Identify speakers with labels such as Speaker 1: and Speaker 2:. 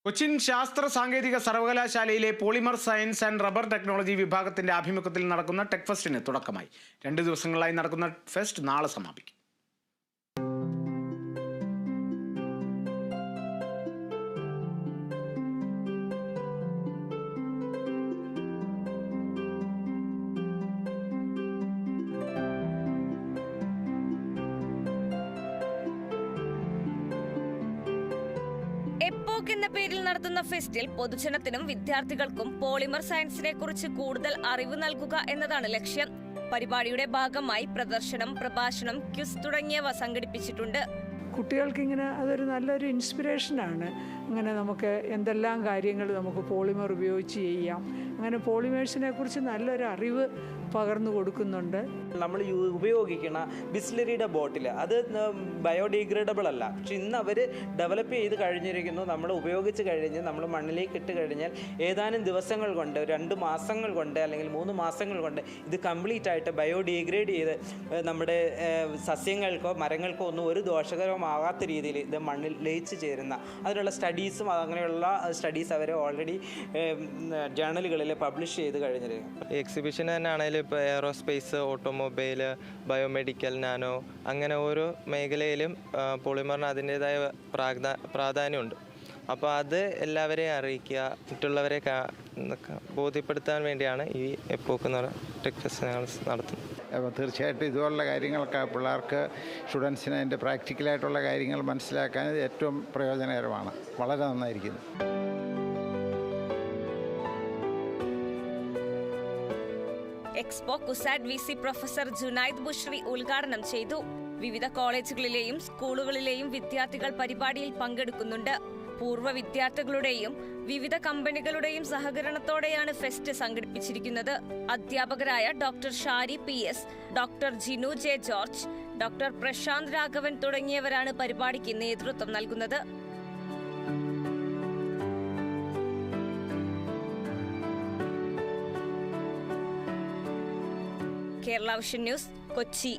Speaker 1: കൊച്ചിൻ ശാസ്ത്ര സാങ്കേതിക സർവകലാശാലയിലെ polymer science and rubber technology വിഭാഗത്തിന്റെ ആഭിമുഖ്യത്തിൽ നടക്കുന്ന ടെക് ഫെസ്റ്റിന് തുടക്കമായി. 2 ദിവസങ്ങളായി നടക്കുന്ന ഫെസ്റ്റ് നാളെ സമാപിക്കും.
Speaker 2: എപ്പോക്ക് എന്ന പേരിൽ നടത്തുന്ന ഫെസ്റ്റിൽ പൊതുജനത്തിനും വിദ്യാർത്ഥികൾക്കും പോളിമർ സയൻസിനെ കുറിച്ച് കൂടുതൽ അറിവ് നൽകുക എന്നതാണ് ലക്ഷ്യം. പരിപാടിയുടെ ഭാഗമായി പ്രദർശനം, പ്രഭാഷണം, ക്വിസ് തുടങ്ങിയവ സംഘടിപ്പിച്ചിട്ടുണ്ട്.
Speaker 3: കുട്ടികൾക്കിങ്ങനെ അതൊരു നല്ലൊരു ഇൻസ്പിറേഷനാണ്. അങ്ങനെ നമുക്ക് എന്തെല്ലാം കാര്യങ്ങൾ നമുക്ക് പോളിമർ ഉപയോഗിച്ച് ചെയ്യാം. അങ്ങനെ പോളിമേഴ്സിനെ കുറിച്ച് നല്ലൊരു അറിവ് പകർന്നു കൊടുക്കുന്നുണ്ട്.
Speaker 4: നമ്മൾ ഉപയോഗിക്കുന്ന ബിസ്ലറിയുടെ ബോട്ടിൽ അത് ബയോഡിഗ്രേഡബിൾ അല്ല, പക്ഷെ ഇന്ന് അവർ ഡെവലപ്പ് ചെയ്ത് കഴിഞ്ഞിരിക്കുന്നു. നമ്മൾ ഉപയോഗിച്ച് കഴിഞ്ഞ് നമ്മൾ മണ്ണിലേക്ക് ഇട്ട് കഴിഞ്ഞാൽ ഏതാനും ദിവസങ്ങൾ കൊണ്ട്, 2 മാസങ്ങൾ കൊണ്ട് അല്ലെങ്കിൽ 3 മാസങ്ങൾ കൊണ്ട് ഇത് കംപ്ലീറ്റ് ആയിട്ട് ബയോഡിഗ്രേഡ് ചെയ്ത് നമ്മുടെ സസ്യങ്ങൾക്കോ മരങ്ങൾക്കോ ഒന്നും ഒരു ദോഷകരമാകാത്ത രീതിയിൽ ഇത് മണ്ണിൽ ലയിച്ച് ചേരുന്ന അതിനുള്ള സ്റ്റഡീസും അങ്ങനെയുള്ള സ്റ്റഡീസ് അവർ ഓൾറെഡി ജേണലുകളിൽ പബ്ലിഷ് ചെയ്ത് കഴിഞ്ഞിരിക്കുന്നു.
Speaker 5: എക്സിബിഷൻ തന്നെയാണെങ്കിലും ഇപ്പോൾ എയറോസ്പേസ്, ഓട്ടോമൊബൈൽ, ബയോമെഡിക്കൽ, നാനോ അങ്ങനെ ഓരോ മേഖലയിലും പോളിമറിന് അതിൻ്റേതായ പ്രാധാന്യമുണ്ട്. അപ്പോൾ അത് എല്ലാവരെയും അറിയിക്കുക, മറ്റുള്ളവരെ ബോധ്യപ്പെടുത്താൻ വേണ്ടിയാണ് ഈ എപ്പോക്ക് എന്ന് പറയുന്ന ടെക് ഫെസ്റ്റ് ഞങ്ങൾ നടത്തുന്നത്.
Speaker 6: അപ്പോൾ തീർച്ചയായിട്ടും ഇതുപോലുള്ള കാര്യങ്ങളൊക്കെ പിള്ളേർക്ക്, സ്റ്റുഡൻസിന് അതിൻ്റെ പ്രാക്ടിക്കലായിട്ടുള്ള കാര്യങ്ങൾ മനസ്സിലാക്കാൻ ഏറ്റവും പ്രയോജനകരമാണ്. വളരെ നന്നായിരിക്കുന്നു.
Speaker 2: Expo CUSAT VC professor Junaid Bushiri ഉദ്ഘാടനം ചെയ്തു. വിവിധ കോളേജുകളിലെയും സ്കൂളുകളിലെയും വിദ്യാർത്ഥികൾ പരിപാടിയിൽ പങ്കെടുക്കുന്നുണ്ട്. പൂർവ്വ വിദ്യാർത്ഥികളുടെയും വിവിധ കമ്പനികളുടെയും സഹകരണത്തോടെയാണ് ഫെസ്റ്റ് സംഘടിപ്പിച്ചിരിക്കുന്നത്. അധ്യാപകരായ doctor Shari PS, doctor Jinu J George, doctor Prashanth Raghavan തുടങ്ങിയവരാണ് പരിപാടിക്ക് നേതൃത്വം നൽകുന്നത്. Kerala vision news, Kochi.